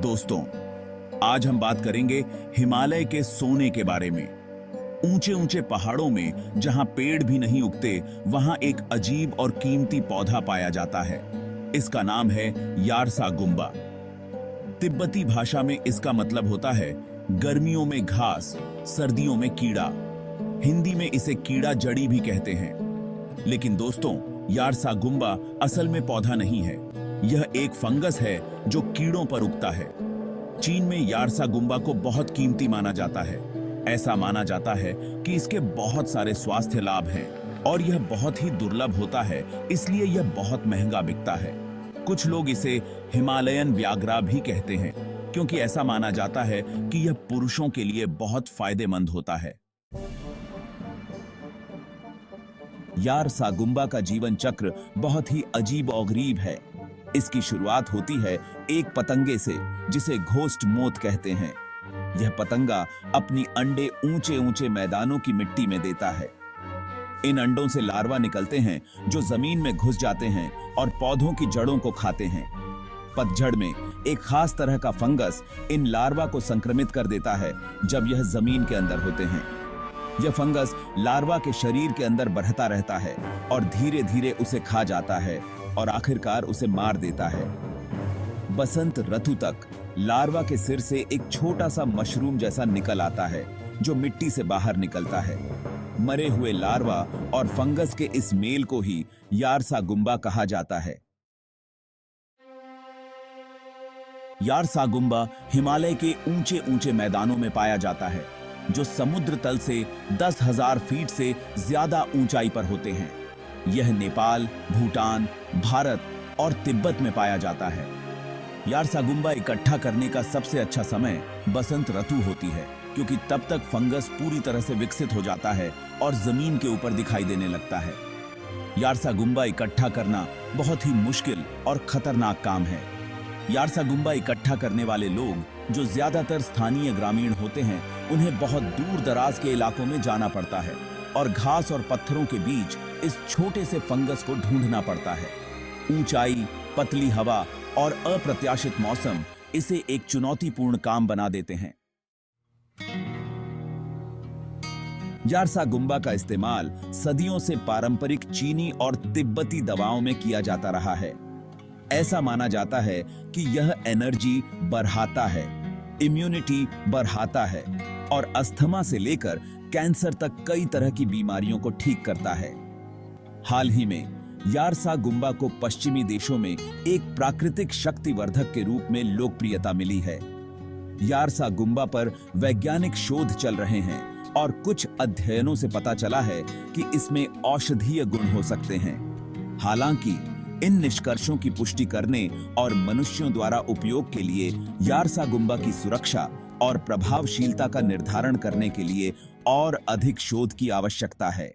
दोस्तों, आज हम बात करेंगे हिमालय के सोने के बारे में। ऊंचे ऊंचे पहाड़ों में जहां पेड़ भी नहीं उगते, वहां एक अजीब और कीमती पौधा पाया जाता है। इसका नाम है यारसा गुम्बा। तिब्बती भाषा में इसका मतलब होता है गर्मियों में घास, सर्दियों में कीड़ा। हिंदी में इसे कीड़ा जड़ी भी कहते हैं। लेकिन दोस्तों, यारसा गुम्बा असल में पौधा नहीं है। यह एक फंगस है जो कीड़ों पर उगता है। चीन में यारसा गुम्बा को बहुत कीमती माना जाता है। ऐसा माना जाता है कि इसके बहुत सारे स्वास्थ्य लाभ हैं और यह बहुत ही दुर्लभ होता है, इसलिए यह बहुत महंगा बिकता है। कुछ लोग इसे हिमालयन व्याघ्रा भी कहते हैं, क्योंकि ऐसा माना जाता है कि यह पुरुषों के लिए बहुत फायदेमंद होता है। यारसा गुम्बा का जीवन चक्र बहुत ही अजीब और गरीब है। इसकी शुरुआत होती है एक पतंगे से, जिसे घोस्ट मोथ कहते हैं। यह पतंगा अपनी अंडे ऊंचे ऊंचे मैदानों की मिट्टी में देता है। इन अंडों से लार्वा निकलते हैं जो जमीन में घुस जाते हैं और पौधों की जड़ों को खाते हैं। पतझड़ में एक खास तरह का फंगस इन लार्वा को संक्रमित कर देता है जब यह जमीन के अंदर होते हैं। यह फंगस लार्वा के शरीर के अंदर बढ़ता रहता है और धीरे धीरे उसे खा जाता है और आखिरकार उसे मार देता है। बसंत ऋतु तक लार्वा के सिर से एक छोटा सा मशरूम जैसा निकल आता है जो मिट्टी से बाहर निकलता है। मरे हुए लार्वा और फंगस के इस मेल को ही यारसा गुम्बा कहा जाता है। यारसा गुम्बा हिमालय के ऊंचे ऊंचे मैदानों में पाया जाता है, जो समुद्र तल से 10,000 फीट से ज्यादा ऊंचाई पर होते हैं। यह नेपाल, भूटान, भारत और तिब्बत में पाया जाता है। यारसा गुम्बा इकट्ठा करने का सबसे अच्छा समय बसंत ऋतु होती है, क्योंकि तब तक फंगस पूरी तरह से विकसित हो जाता है और जमीन के ऊपर दिखाई देने लगता है। यारसा गुम्बा इकट्ठा करना बहुत ही मुश्किल और खतरनाक काम है। यारसा गुम्बा इकट्ठा करने वाले लोग, जो ज्यादातर स्थानीय ग्रामीण होते हैं, उन्हें बहुत दूर दराज के इलाकों में जाना पड़ता है और घास और पत्थरों के बीच इस छोटे से फंगस को ढूंढना पड़ता है। ऊंचाई, पतली हवा और अप्रत्याशित मौसम इसे एक चुनौतीपूर्ण काम बना देते हैं। यारसा गुम्बा का इस्तेमाल सदियों से पारंपरिक चीनी और तिब्बती दवाओं में किया जाता रहा है। ऐसा माना जाता है कि यह एनर्जी बढ़ाता है, इम्यूनिटी बढ़ाता है और अस्थमा से लेकर कैंसर तक कई तरह की बीमारियों को ठीक करता है। हाल ही में यारसा गुम्बा को पश्चिमी देशों में एक प्राकृतिक शक्तिवर्धक के रूप में लोकप्रियता मिली है। यारसा गुम्बा पर वैज्ञानिक शोध चल रहे हैं और कुछ अध्ययनों से पता चला है कि इसमें औषधीय गुण हो सकते हैं। हालांकि इन निष्कर्षों की पुष्टि करने और मनुष्यों द्वारा उपयोग के लिए यारसा गुम्बा की सुरक्षा और प्रभावशीलता का निर्धारण करने के लिए और अधिक शोध की आवश्यकता है।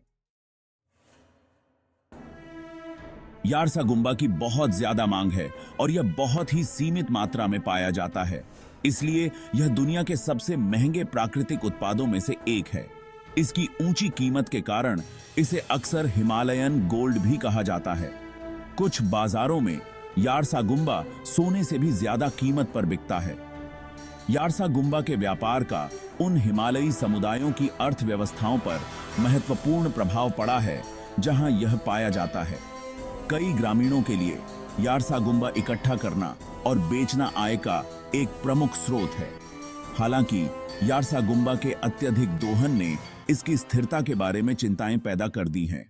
यारसा गुम्बा की बहुत ज्यादा मांग है और यह बहुत ही सीमित मात्रा में पाया जाता है, इसलिए यह दुनिया के सबसे महंगे प्राकृतिक उत्पादों में से एक है। इसकी ऊंची कीमत के कारण इसे अक्सर हिमालयन गोल्ड भी कहा जाता है। कुछ बाजारों में यारसा गुम्बा सोने से भी ज्यादा कीमत पर बिकता है। यारसा गुम्बा के व्यापार का उन हिमालयी समुदायों की अर्थव्यवस्थाओं पर महत्वपूर्ण प्रभाव पड़ा है जहां यह पाया जाता है। कई ग्रामीणों के लिए यारसा गुम्बा इकट्ठा करना और बेचना आय का एक प्रमुख स्रोत है। हालांकि यारसा गुम्बा के अत्यधिक दोहन ने इसकी स्थिरता के बारे में चिंताएं पैदा कर दी हैं।